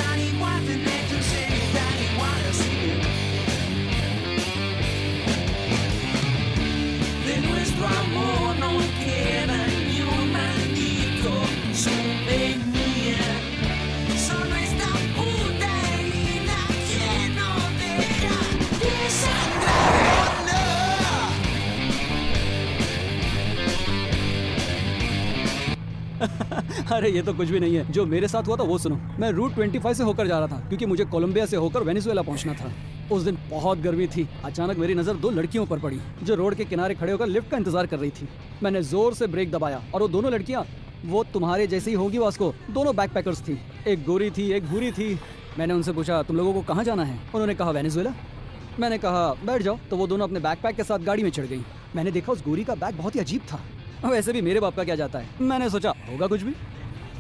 Dan igual tener tu ser y dan igual así. De nuestro amor no queda ni un maldito souvenir. Solo esta puta herida que no deja de sangrar. अरे ये तो कुछ भी नहीं है। जो मेरे साथ हुआ था वो सुनो। मैं रूट 25 से होकर जा रहा था क्योंकि मुझे कोलंबिया से होकर वेनेजुएला पहुंचना था। उस दिन बहुत गर्मी थी। अचानक मेरी नज़र दो लड़कियों पर पड़ी जो रोड के किनारे खड़े होकर लिफ्ट का इंतजार कर रही थी। मैंने जोर से ब्रेक दबाया और वो दोनों लड़कियां, वो तुम्हारे जैसी ही होगी वास्को, दोनों बैकपैकर्स थी। एक गोरी थी, एक भूरी थी। मैंने उनसे पूछा तुम लोगों को कहाँ जाना है? उन्होंने कहा वेनेजुएला। मैंने कहा बैठ जाओ, तो वो दोनों अपने बैकपैक के साथ गाड़ी में चढ़ गई। मैंने देखा उस गोरी का बैग बहुत ही अजीब था। वैसे भी मेरे बाप का क्या जाता है। मैंने सोचा होगा कुछ भी।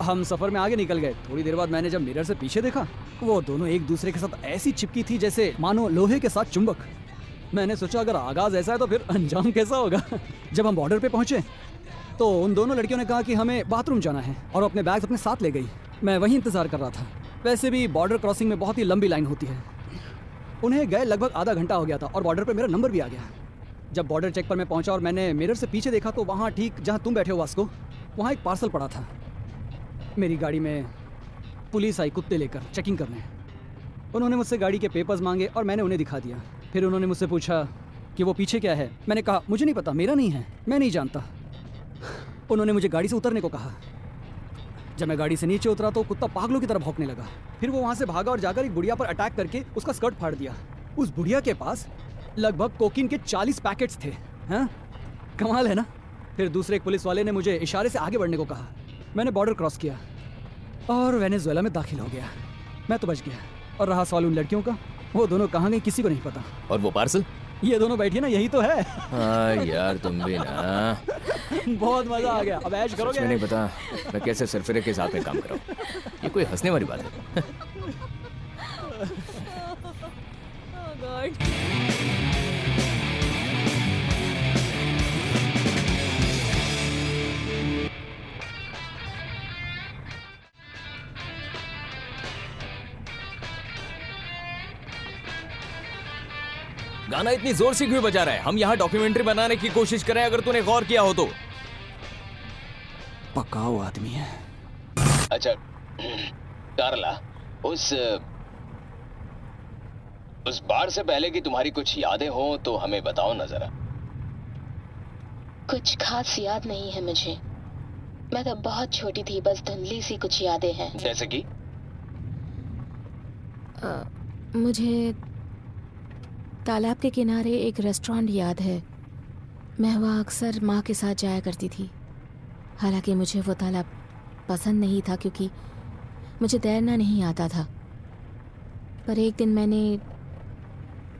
हम सफर में आगे निकल गए। थोड़ी देर बाद मैंने जब मिरर से पीछे देखा, वो दोनों एक दूसरे के साथ ऐसी चिपकी थी जैसे मानो लोहे के साथ चुंबक। मैंने सोचा अगर आगाज ऐसा है तो फिर अंजाम कैसा होगा। जब हम बॉर्डर पे पहुंचे तो उन दोनों लड़कियों ने कहा कि हमें बाथरूम जाना है और अपने बैग्स अपने साथ ले गई। मैं वहीं इंतजार कर रहा था। वैसे भी बॉर्डर क्रॉसिंग में बहुत ही लंबी लाइन होती है। उन्हें गए लगभग आधा घंटा हो गया था और बॉर्डर पर मेरा नंबर भी आ गया। जब बॉर्डर चेक पर मैं पहुंचा और मैंने मिरर से पीछे देखा तो वहाँ ठीक जहाँ तुम बैठे हो वास्को, वहाँ एक पार्सल पड़ा था। मेरी गाड़ी में पुलिस आई कुत्ते लेकर चेकिंग करने। उन्होंने मुझसे गाड़ी के पेपर्स मांगे और मैंने उन्हें दिखा दिया। फिर उन्होंने मुझसे पूछा कि वो पीछे क्या है। मैंने कहा मुझे नहीं पता, मेरा नहीं है, मैं नहीं जानता। उन्होंने मुझे गाड़ी से उतरने को कहा। जब मैं गाड़ी से नीचे उतरा तो कुत्ता पागलों की तरह भौंकने लगा। फिर वो वहाँ से भागा और जाकर एक बुढ़िया पर अटैक करके उसका स्कर्ट फाड़ दिया। उस बुढ़िया के पास लगभग कोकीन के 40 पैकेट्स थे। हाँ, कमाल है ना। फिर दूसरे एक पुलिस वाले ने मुझे इशारे से आगे बढ़ने को कहा। मैंने बॉर्डर क्रॉस किया और वेनेजुएला में दाखिल हो गया। मैं तो बच गया। और रहा सवाल उन लड़कियों का, वो दोनों कहाँ गई किसी को नहीं पता। और वो पार्सल? ये दोनों बैठी ना, यही तो है। हाँ यार तुम भी ना। बहुत मजा आ गया। अब ऐश करोगे? मुझे नहीं पता मैं कैसे सरफिरे के साथ में काम कर रहा हूँ। ये कोई हंसने वाली बात है? गाना इतनी जोर से क्यों बजा रहा है? हम यहाँ डॉक्यूमेंट्री बनाने की कोशिश कर रहे हैं, अगर तूने गौर किया हो तो। पकाऊ आदमी है। अच्छा कार्ला, उस बार से पहले की तुम्हारी कुछ यादें हो तो हमें बताओ ना जरा। कुछ खास याद नहीं है मुझे। मैं तो बहुत छोटी थी, बस धुंधली सी कुछ यादें हैं। जैसे कि? मुझे तालाब के किनारे एक रेस्टोरेंट याद है। मैं वहाँ अक्सर माँ के साथ जाया करती थी। हालांकि मुझे वो तालाब पसंद नहीं था क्योंकि मुझे तैरना नहीं आता था। पर एक दिन मैंने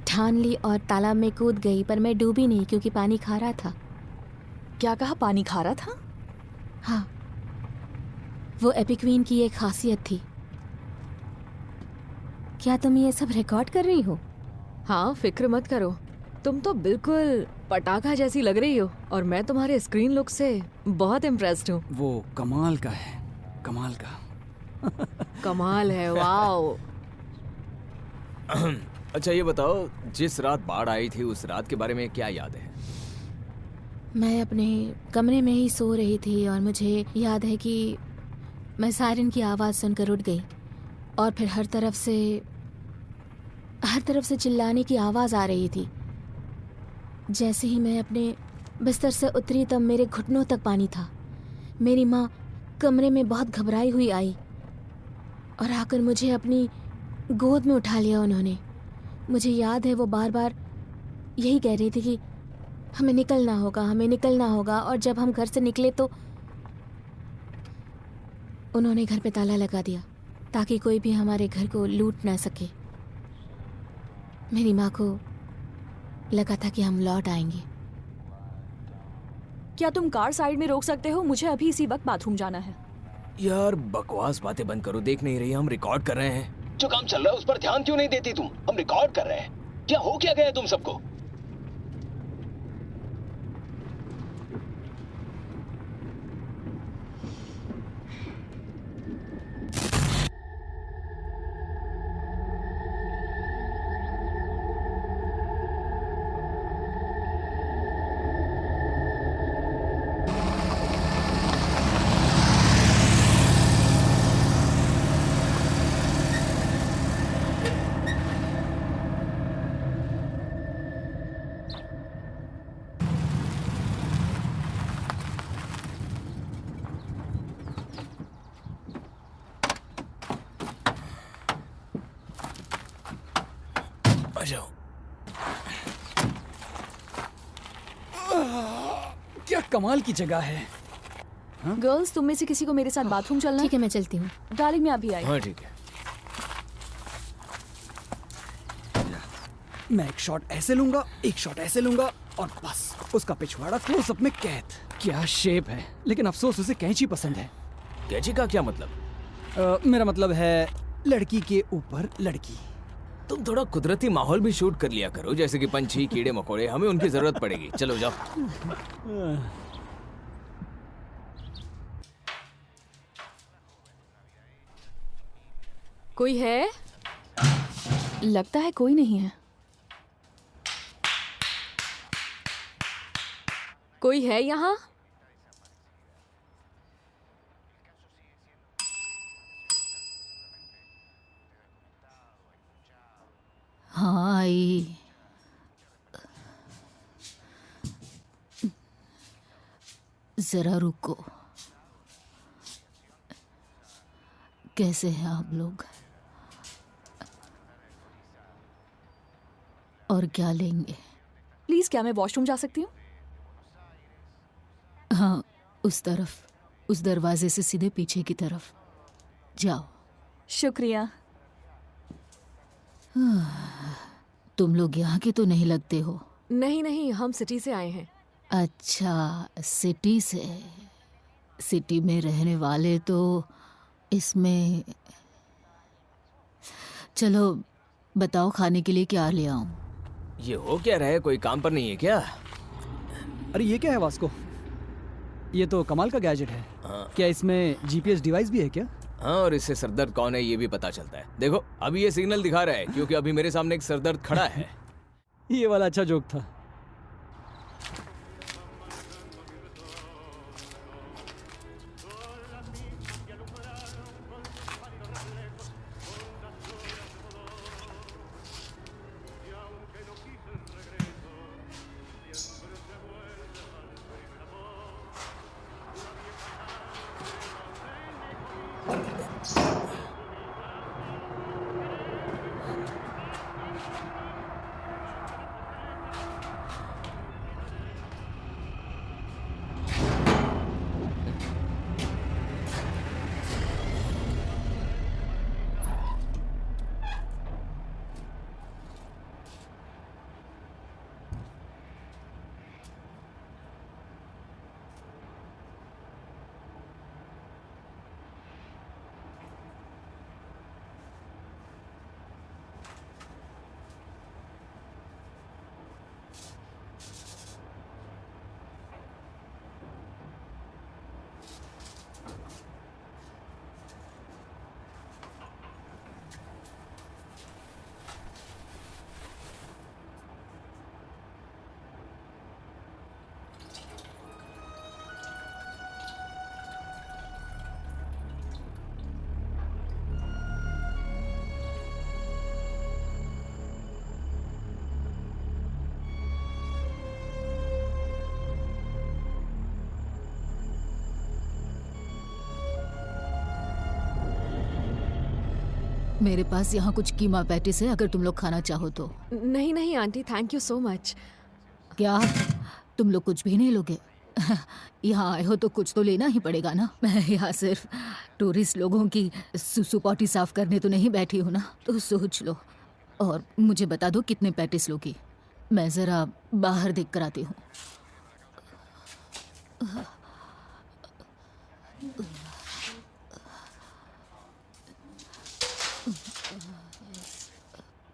ठान ली और तालाब में कूद गई, पर मैं डूबी नहीं क्योंकि पानी खारा था। क्या कहा? पानी खारा था? हाँ, वो एपिक्वीन की एक खासियत थी। क्या तुम ये सब रिकॉर्ड कर रही हो? हाँ, फिक्र मत करो, तुम तो बिल्कुल पटाखा जैसी लग रही हो और मैं तुम्हारे स्क्रीन लुक से बहुत इम्प्रेस्ड हूँ। वो कमाल का है, कमाल का। कमाल है, वाओ। अच्छा ये बताओ, जिस रात बाढ़ आई थी उस रात के बारे में क्या याद है? मैं अपने कमरे में ही सो रही थी और मुझे याद है कि मैं सायरन की आवाज़ सुनकर उठ गई और फिर हर तरफ से चिल्लाने की आवाज़ आ रही थी। जैसे ही मैं अपने बिस्तर से उतरी तब मेरे घुटनों तक पानी था। मेरी माँ कमरे में बहुत घबराई हुई आई और आकर मुझे अपनी गोद में उठा लिया उन्होंने। मुझे याद है वो बार बार यही कह रही थी कि हमें निकलना होगा, हमें निकलना होगा। और जब हम घर से निकले तो उन्होंने घर पे ताला लगा दिया ताकि कोई भी हमारे घर को लूट ना सके। मेरी माँ को लगा था कि हम लौट आएंगे। क्या तुम कार साइड में रोक सकते हो? मुझे अभी इसी वक्त बाथरूम जाना है। यार बकवास बातें बंद करो, देख नहीं रही हम रिकॉर्ड कर रहे हैं। जो काम चल रहा है उस पर ध्यान क्यों नहीं देती तुम? हम रिकॉर्ड कर रहे हैं। क्या हो क्या गया तुम सबको? आ जाओ। क्या कमाल की जगह है। गर्ल्स, तुम में से किसी को मेरे साथ बाथरूम चलना ठीक है, मैं चलती हूँ। है? डार्लिंग, मैं अभी आई। हाँ ठीक है। मैं एक शॉट ऐसे लूंगा, एक शॉट ऐसे लूंगा और बस उसका पिछवाड़ा क्लोजअप में कैद। क्या शेप है, लेकिन अफसोस उसे कैंची पसंद है। कैची का क्या मतलब? मेरा मतलब है लड़की के ऊपर लड़की। तुम थोड़ा कुदरती माहौल भी शूट कर लिया करो, जैसे कि पंछी, कीड़े मकोड़े, हमें उनकी जरूरत पड़ेगी। चलो जाओ। कोई है? लगता है कोई नहीं है। कोई है यहाँ? हाँ आई। जरा रुको। कैसे हैं आप लोग? और क्या लेंगे? प्लीज, क्या मैं वॉशरूम जा सकती हूँ? हाँ, उस तरफ, उस दरवाजे से सीधे पीछे की तरफ जाओ। शुक्रिया। तुम लोग यहाँ के तो नहीं लगते हो। नहीं नहीं, हम सिटी से आए हैं। अच्छा, सिटी से। सिटी में रहने वाले तो इसमें। चलो बताओ, खाने के लिए क्या ले आऊं? ये हो क्या रहा है? कोई काम पर नहीं है क्या? अरे ये क्या है वास्को? ये तो कमाल का गैजेट है। हाँ। क्या इसमें जीपीएस डिवाइस भी है क्या? हाँ, और इससे सरदर्द कौन है ये भी पता चलता है। देखो अभी ये सिग्नल दिखा रहा है, क्योंकि अभी मेरे सामने एक सरदर्द खड़ा है। ये वाला अच्छा जोक था। मेरे पास यहाँ कुछ कीमा पैटिस है, अगर तुम लोग खाना चाहो तो। नहीं नहीं aunty, thank you so much. क्या तुम लोग कुछ भी नहीं लोगे? यहाँ आए हो तो कुछ तो लेना ही पड़ेगा ना। मैं यहाँ सिर्फ टूरिस्ट लोगों की सुसु पॉटी साफ करने तो नहीं बैठी हूँ ना, तो सोच लो। और मुझे बता दो कितने पैटिस लोगी। मैं ज़रा बाहर देख कर आती हूँ।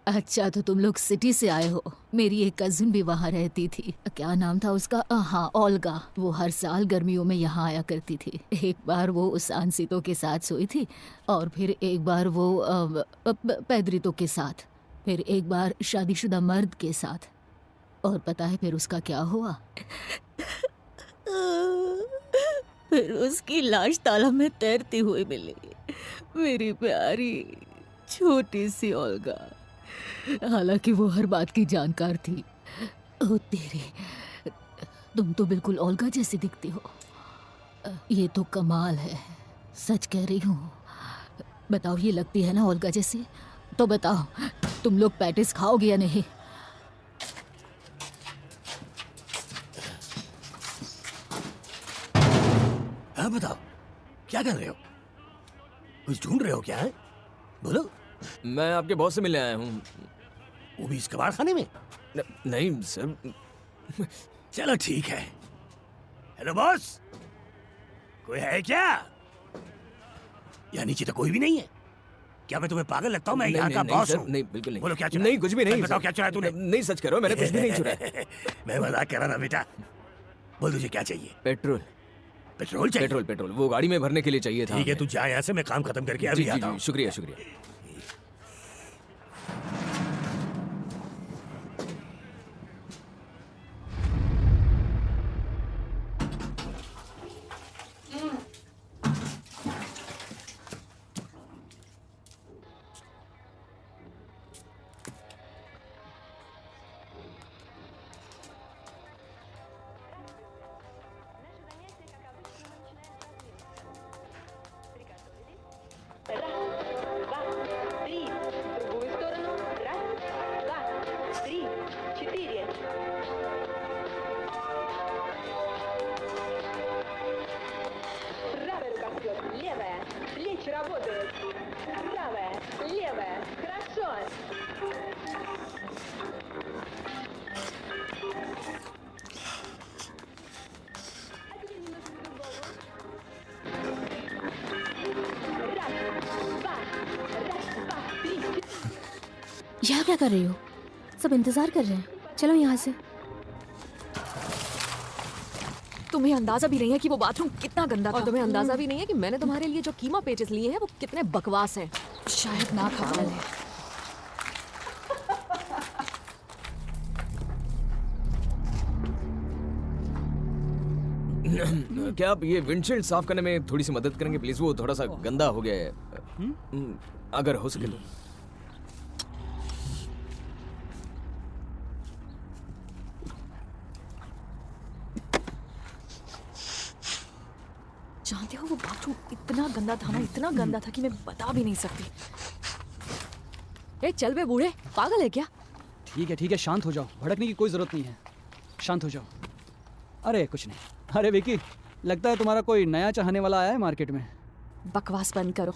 अच्छा, तो तुम लोग सिटी से आए हो। मेरी एक कजिन भी वहाँ रहती थी। क्या नाम था उसका? हाँ, ओल्गा। वो हर साल गर्मियों में यहाँ आया करती थी। एक बार वो उस आंसितो के साथ सोई थी, और फिर एक बार वो पैदरितो के साथ, फिर एक बार शादीशुदा मर्द के साथ। और पता है फिर उसका क्या हुआ? फिर उसकी लाश तालाब में तैरती हुई मिली। मेरी प्यारी छोटी सी ओल्गा। हालांकि वो हर बात की जानकार थी। ओ तेरी, तुम तो बिल्कुल ओल्गा जैसी दिखती हो। ये तो कमाल है, सच कह रही हूँ। बताओ, ये लगती है ना ओल्गा जैसी? तो बताओ। तुम लोग पैटिस खाओगे या नहीं? हाँ बताओ, क्या कर रहे हो? कुछ ढूंढ रहे हो क्या है? बोलो। मैं आपके बॉस से मिलने आया हूँ। वो भी इस कबाड़ खाने में? नहीं सर। चलो ठीक है। हेलो बॉस, कोई है क्या? यहाँ नीचे तो कोई भी नहीं है। क्या मैं तुम्हें पागल लगता हूँ? मैं यहाँ का बॉस हूँ। नहीं बिल्कुल नहीं। बोलो क्या चुरा? नहीं कुछ भी नहीं। बताओ सर। क्या चुराया तूने? नहीं सच करो, मैंने कुछ भी नहीं चुराया। मैं मजाक कर रहा था बेटा। बोल तुझे क्या चाहिए? पेट्रोल पेट्रोल चाहिए? पेट्रोल वो गाड़ी में भरने के लिए चाहिए था। ठीक है, तू जा यहाँ से, मैं काम खत्म करके अभी आता हूँ। शुक्रिया शुक्रिया। यहाँ क्या कर रही हो? सब इंतजार कर रहे हैं, चलो यहाँ से। तुम्हें अंदाजा भी नहीं है कि वो बाथरूम कितना गंदा और था। तुम्हें अंदाजा भी नहीं है कि मैंने तुम्हारे लिए जो कीमा पेचेस लिए हैं वो कितने बकवास हैं। शायद ना खा ले। क्या आप ये विंडशील्ड साफ करने में थोड़ी सी मदद करेंगे प्लीज? वो थोड़ा सा गंदा हो गया है। अगर हो सके तो। जानते हो वो बाथरूम इतना गंदा था ना, इतना गंदा था कि मैं बता भी नहीं सकती। ए चल बे बूढ़े, पागल है क्या? ठीक है, शांत हो जाओ। भड़कने की कोई जरूरत नहीं है, शांत हो जाओ। अरे कुछ नहीं। अरे विकी, लगता है तुम्हारा कोई नया चाहने वाला आया है मार्केट में। बकवास बंद करो।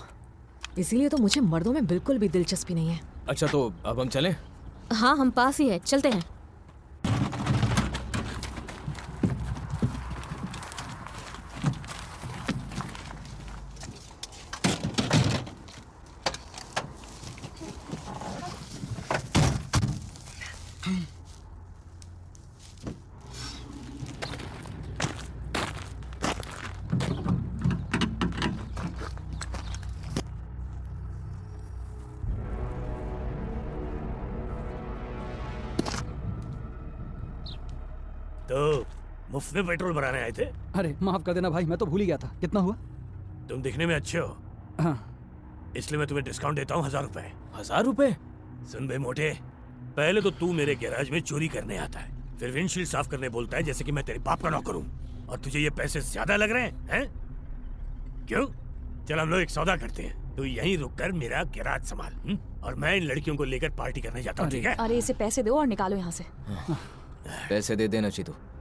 इसीलिए तो मुझे मर्दों में बिल्कुल भी दिलचस्पी नहीं है। अच्छा तो अब हम चलें? हाँ, हम पास ही है, चलते हैं। तो मुफ्त में पेट्रोल भराने आए थे? अरे माफ कर देना भाई, मैं तो भूल ही गया था। कितना हुआ? तुम दिखने में अच्छे हो, हाँ। इसलिए मैं तुम्हें डिस्काउंट देता हूँ 1000 रुपए। 1000 रुपए? सुन बे मोटे, पहले तो तू मेरे गैराज में चोरी करने आता है, फिर विंडशील्ड साफ करने बोलता है जैसे कि मैं तेरे बाप का नौकर हूँ। और तुझे ये पैसे ज्यादा लग रहे हैं? क्यों? चल हम लोग एक सौदा करते हैं। तू यहीं रुक कर मेरा गैराज संभाल, और मैं इन लड़कियों को लेकर पार्टी करने जाता हूँ, ठीक है? अरे इसे पैसे दो और निकालो यहाँ से। पैसे दे देना चाहिए।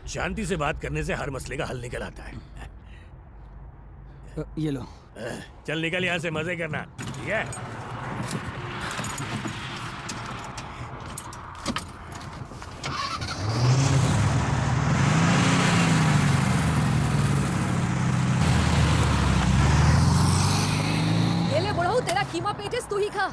शांति से बात करने से हर मसले का हल निकल आता है। ये लो। चल निकल यहाँ से, मजे करना, ठीक है? ये ले बुढ़ऊ, तेरा कीमा पेचेस तू ही खा।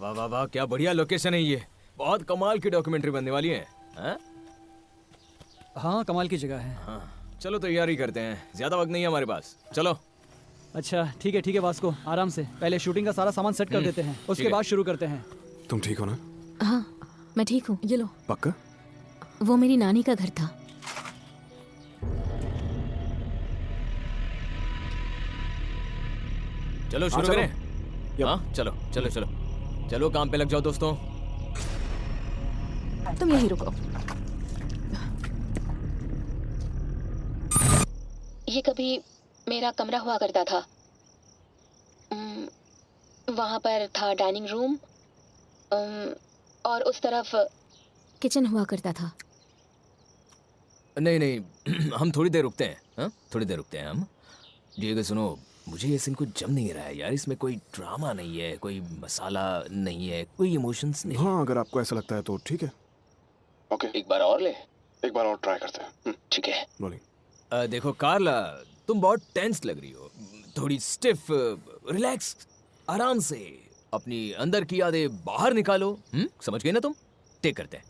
वाह वाह वाह, क्या बढ़िया लोकेशन है ये। बहुत कमाल की डॉक्यूमेंट्री बनने वाली है। हाँ? हाँ कमाल की जगह है। हाँ, चलो तैयारी करते हैं, ज्यादा वक्त नहीं है हमारे पास। चलो। अच्छा ठीक है वास्को, आराम से पहले शूटिंग का सारा सामान सेट कर देते हैं, उसके बाद शुरू करते हैं। तुम ठीक हो ना? हाँ मैं ठीक हूँ। ये लो। पक्का? वो मेरी नानी का घर था। चलो शुरू चलो। करें। हाँ चलो चलो चलो चलो, काम पे लग जाओ दोस्तों। तुम यहीं रुको। ये कभी मेरा कमरा हुआ करता था। वहाँ पर था डाइनिंग रूम और उस तरफ किचन हुआ करता था। नहीं नहीं हम थोड़ी देर रुकते हैं। हाँ थोड़ी देर रुकते हैं हम। डिएगो सुनो, मुझे ये सीन कुछ जम नहीं रहा है यार। इसमें कोई ड्रामा नहीं है, कोई मसाला नहीं है, कोई इमोशंस नहीं। हाँ अगर आपको ऐसा लगता है तो ठीक है। ओके, एक बार और ले। एक बार और ट्राई करते हैं। ठीक है। रोलिंग। देखो कार्ला, तुम बहुत टेंस लग रही हो, थोड़ी स्टिफ। रिलैक्स, आराम से अपनी अंदर की यादें बाहर निकालो। समझ गए ना तुम? टेक करते हैं।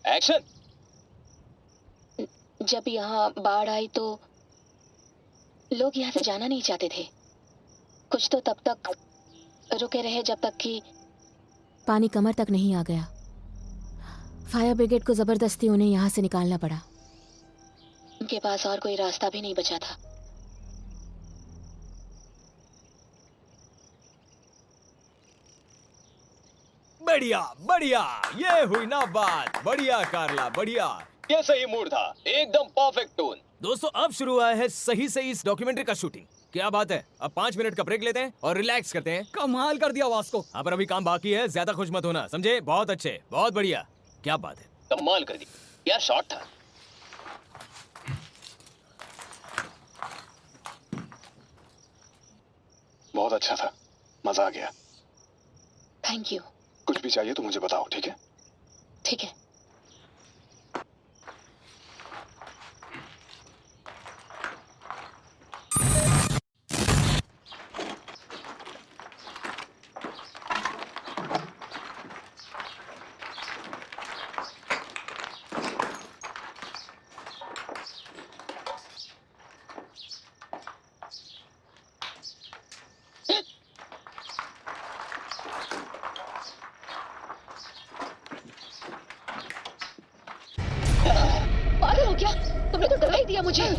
एक्शन। जब यहाँ बाढ़ आई तो लोग यहाँ से जाना नहीं चाहते थे। कुछ तो तब तक रुके रहे जब तक कि पानी कमर तक नहीं आ गया। फायर ब्रिगेड को जबरदस्ती उन्हें यहाँ से निकालना पड़ा। उनके पास और कोई रास्ता भी नहीं बचा था। बढ़िया बढ़िया, ये हुई ना बात। बढ़िया कार्ला, बढ़िया। ये सही मूड था, एकदम परफेक्ट टोन। दोस्तों अब शुरू हुआ है सही से इस डॉक्यूमेंट्री का शूटिंग। क्या बात है। अब 5 मिनट का ब्रेक लेते हैं और रिलैक्स करते हैं। कमाल कर दिया वास्को। हाँ पर अभी काम बाकी है, ज्यादा खुश मत होना, समझे? बहुत अच्छे, बहुत बढ़िया। क्या बात है। कमाल कर दी यार, शॉट था। बहुत अच्छा था, मजा आ गया। Thank you. कुछ भी चाहिए तो मुझे बताओ, ठीक है? ठीक है। पागल हो क्या? तुमने तो डरा ही दिया मुझे।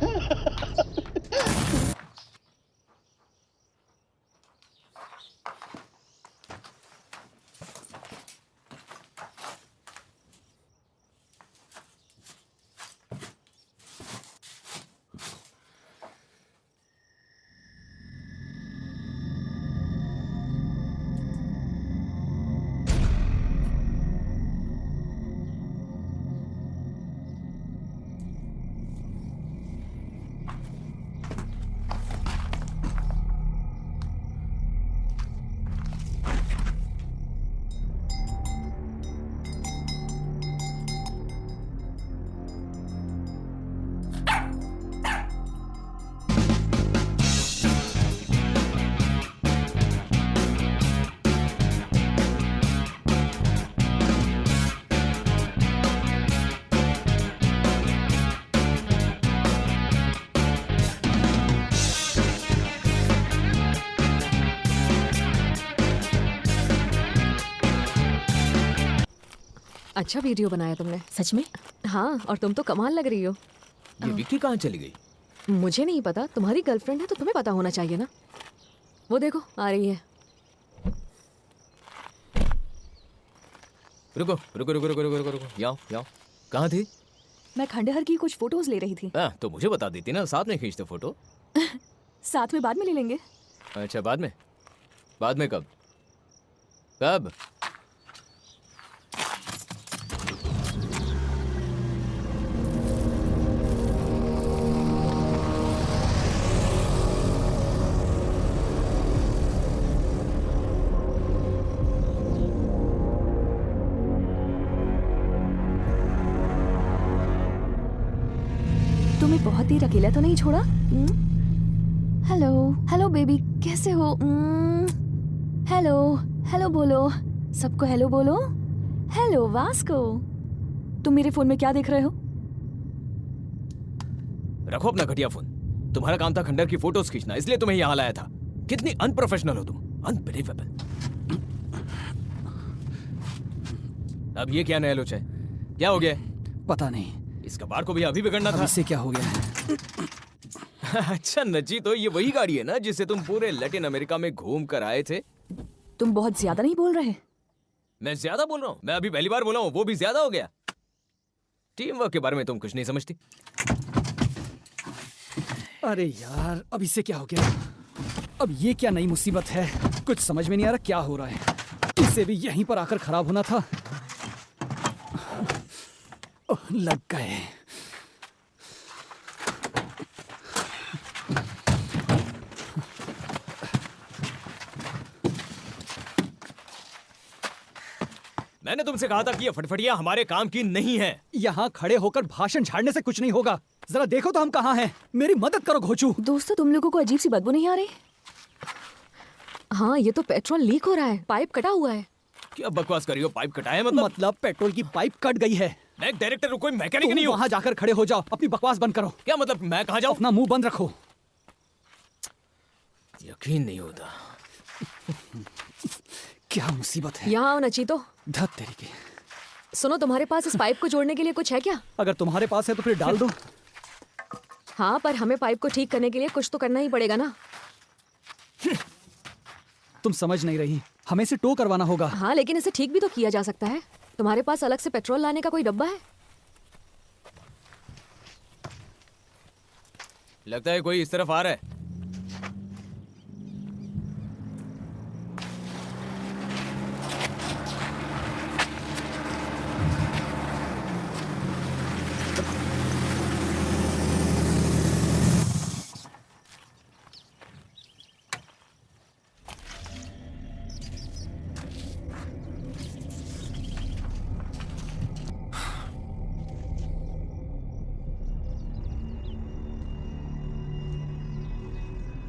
अच्छा वीडियो बनाया तुमने। सच में? हाँ, और तुम तो कमाल लग रही हो। ये विक्की कहाँ चली गई? मुझे नहीं पता, तुम्हारी गर्लफ्रेंड है तो तुम्हें पता होना चाहिए ना। वो देखो आ रही है। रुको रुको रुको रुको रुको रुको रुको, यहाँ यहाँ। कहाँ थी? मैं खंडहर की कुछ फोटोज ले रही थी। तो मुझे बता देती ना, साथ में खींचते फोटो। साथ में बाद में ले लेंगे। अच्छा बाद में? बाद में कब? कब? तुम्हें बहुत देर अकेला तो नहीं छोड़ा? हेलो हेलो बेबी, कैसे हो? हेलो हेलो बोलो, सबको हेलो बोलो। हेलो वास्को, तुम मेरे फोन में क्या देख रहे हो? रखो अपना घटिया फोन। तुम्हारा काम था खंडर की फोटोज खींचना, इसलिए तुम्हें यहाँ लाया था। कितनी अनप्रोफेशनल हो तुम, अनबिलीवेबल। अब ये क्या नया लोच है? क्या हो गया? पता नहीं इस कबाड़ को भी अभी बिगड़ना अब था। इससे क्या हो गया है। अच्छा नजी, तो ये वही गाड़ी है ना जिससे तुम पूरे लैटिन अमेरिका में घूम कर आए थे? तुम बहुत ज्यादा नहीं बोल रहे? मैं ज्यादा बोल रहा हूँ? मैं अभी पहली बार बोला हूँ, वो भी ज्यादा हो गया। टीम वर्क के बारे में तुम कुछ नहीं समझती। अरे यार, अब इससे क्या हो गया? अब ये क्या नई मुसीबत है? कुछ समझ में नहीं आ रहा क्या हो रहा है। इसे भी यहीं पर आकर खराब होना था। ओह, लग गए। मैंने तुमसे कहा था कि ये फटफटियां हमारे काम की नहीं है। यहाँ खड़े होकर भाषण झाड़ने से कुछ नहीं होगा। जरा देखो तो हम कहाँ हैं। मेरी मदद करो घोचू। दोस्तों, तुम लोगों को अजीब सी बदबू नहीं आ रही? हाँ, ये तो पेट्रोल लीक हो रहा है, पाइप कटा हुआ है। क्या बकवास कर रही हो? पाइप कटाया मतलब पेट्रोल की पाइप कट गई है। मैं एक डायरेक्टर हूँ, कोई मैकेनिक नहीं हूँ। वहाँ जाकर खड़े हो जाओ, अपनी बकवास बंद करो। क्या मतलब मैं कहाँ जाऊँ? अपना मुंह बंद रखो। यकीन नहीं होता। क्या मुसीबत है। यहाँ आओ नचीतो। धत तेरी की। सुनो, तुम्हारे पास इस पाइप को जोड़ने के लिए कुछ है क्या? अगर तुम्हारे पास है तो फिर डाल दो। हाँ, पर हमें पाइप को ठीक करने के लिए कुछ तो करना ही पड़ेगा ना। तुम समझ नहीं रही, हमें इसे टो करवाना होगा। हाँ, लेकिन इसे ठीक भी तो किया जा सकता है। तुम्हारे पास अलग से पेट्रोल लाने का कोई डब्बा है? लगता है कोई इस तरफ आ रहा है।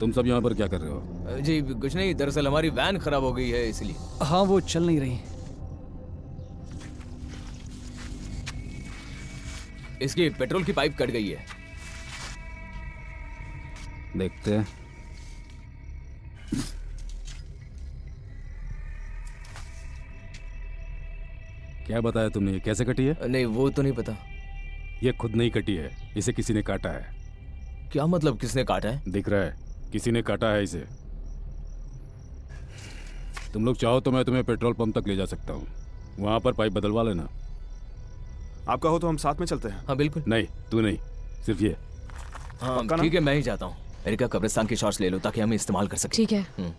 तुम सब यहाँ पर क्या कर रहे हो? जी कुछ नहीं, दरअसल हमारी वैन खराब हो गई है इसलिए। हाँ, वो चल नहीं रही। इसकी पेट्रोल की पाइप कट गई है। देखते हैं। क्या बताया तुमने? ये कैसे कटी है? नहीं, वो तो नहीं पता। ये खुद नहीं कटी है, इसे किसी ने काटा है। क्या मतलब किसने काटा है? दिख रहा है, किसी ने काटा है इसे। तुम लोग चाहो तो मैं तुम्हें पेट्रोल पंप तक ले जा सकता हूँ, वहां पर पाइप बदलवा लेना। आप कहो तो हम साथ में चलते हैं। हाँ बिल्कुल। नहीं, तू नहीं, सिर्फ ये। हाँ ठीक है, मैं ही जाता हूँ। एरिका, कब्रिस्तान के शॉट्स ले लो ताकि हम इस्तेमाल कर सकें। ठीक है।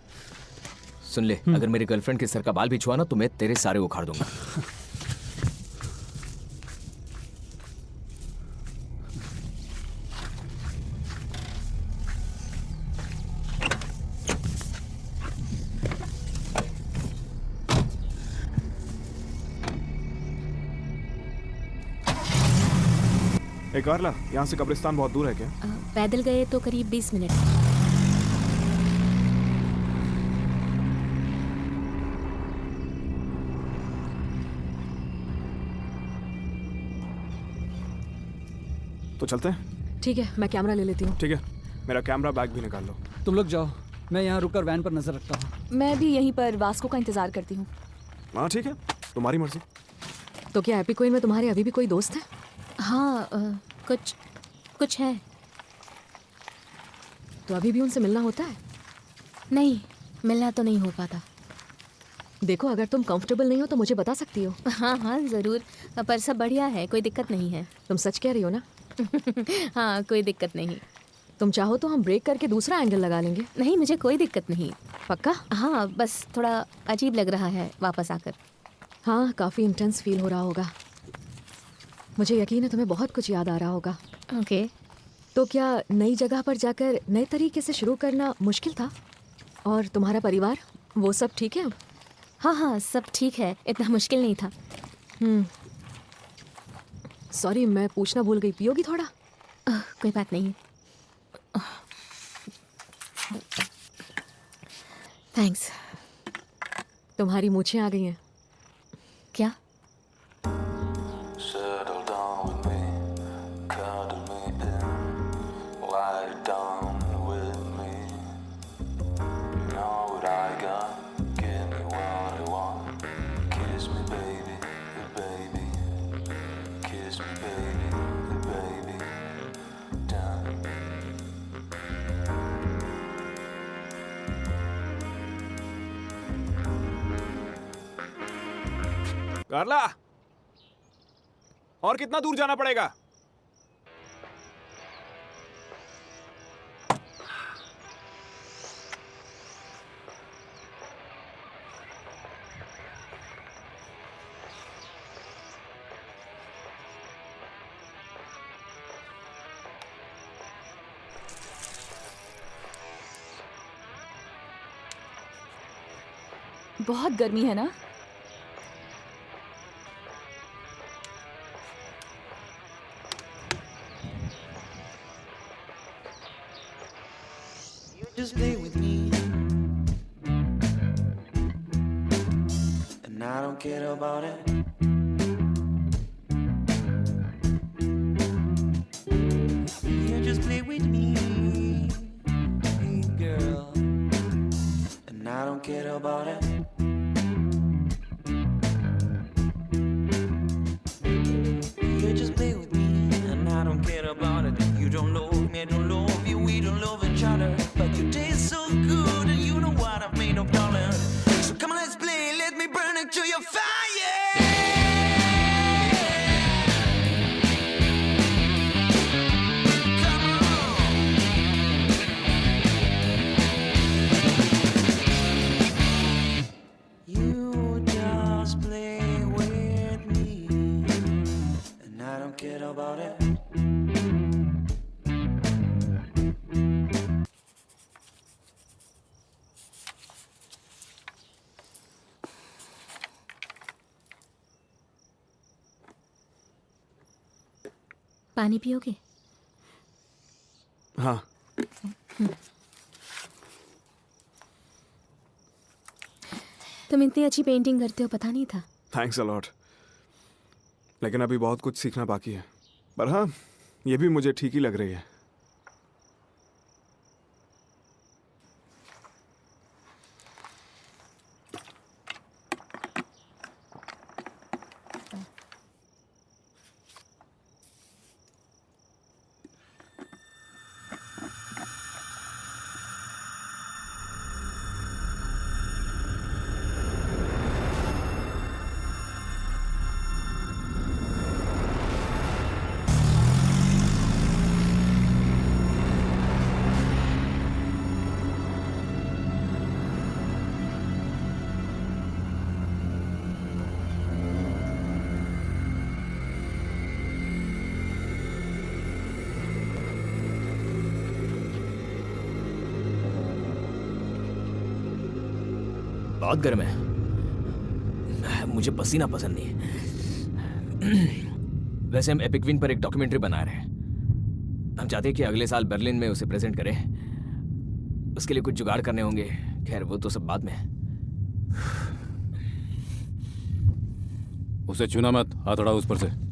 सुन ले, अगर मेरी गर्लफ्रेंड के सर का बाल भी छुआ ना तो मैं तेरे सारे उखाड़ दूंगा। एक कारला, यहाँ से कब्रिस्तान बहुत दूर है क्या? पैदल गए तो करीब 20 मिनट। तो चलते हैं। ठीक है, मैं कैमरा ले लेती हूँ। ठीक है, मेरा कैमरा बैग भी निकाल लो। तुम लोग जाओ, मैं यहाँ रुककर वैन पर नजर रखता हूँ। मैं भी यहीं पर वास्को का इंतजार करती हूँ। हाँ ठीक है, तुम्हारी मर्जी। तो क्या एपी क्वीन में तुम्हारे अभी भी कोई दोस्त है? हाँ, कुछ है। तो अभी भी उनसे मिलना होता है? नहीं, मिलना तो नहीं हो पाता। देखो, अगर तुम कंफर्टेबल नहीं हो तो मुझे बता सकती हो। हाँ हाँ ज़रूर, पर सब बढ़िया है, कोई दिक्कत नहीं है। तुम सच कह रही हो ना? हाँ, कोई दिक्कत नहीं। तुम चाहो तो हम ब्रेक करके दूसरा एंगल लगा लेंगे। नहीं, मुझे कोई दिक्कत नहीं। पक्का? हाँ, बस थोड़ा अजीब लग रहा है वापस आकर। हाँ, काफ़ी इंटेंस फील हो रहा होगा। मुझे यकीन है तुम्हें बहुत कुछ याद आ रहा होगा। ओके। तो क्या नई जगह पर जाकर नए तरीके से शुरू करना मुश्किल था? और तुम्हारा परिवार, वो सब ठीक है अब? हाँ हाँ, सब ठीक है, इतना मुश्किल नहीं था। सॉरी, मैं पूछना भूल गई, पियोगी थोड़ा? कोई बात नहीं। थैंक्स। तुम्हारी मूछें आ गई हैं। क्या? Settle down with me, cuddle me in, lie down with me. You know what I got, give me what I want. Kiss me baby, baby. Kiss me baby, baby. Done. कार्ला, और कितना दूर जाना पड़ेगा? बहुत गर्मी है ना? Just play with me, and I don't care about it. You just play with me, hey girl, and I don't care about it. You just play with me, and I don't care about it. You don't love me, I don't love you, we don't love each other. But you taste so good, and you know what I've made of, darling. So come on, let's play, let me burn it to your fire. Come on. You just play with me, and I don't care about it. पानी पियोगे? हाँ। तुम इतनी अच्छी painting करते हो पता नहीं था। Thanks a lot. लेकिन अभी बहुत कुछ सीखना बाकी है। पर हाँ, ये भी मुझे ठीक ही लग रही है। बहुत गर्म है, मुझे पसीना पसंद नहीं है। वैसे हम एपिक विन पर एक डॉक्यूमेंट्री बना रहे हैं। हम चाहते हैं कि अगले साल बर्लिन में उसे प्रेजेंट करें। उसके लिए कुछ जुगाड़ करने होंगे। खैर वो तो सब बाद में है। उसे छूना मत, हाथ हटाओ उस पर से।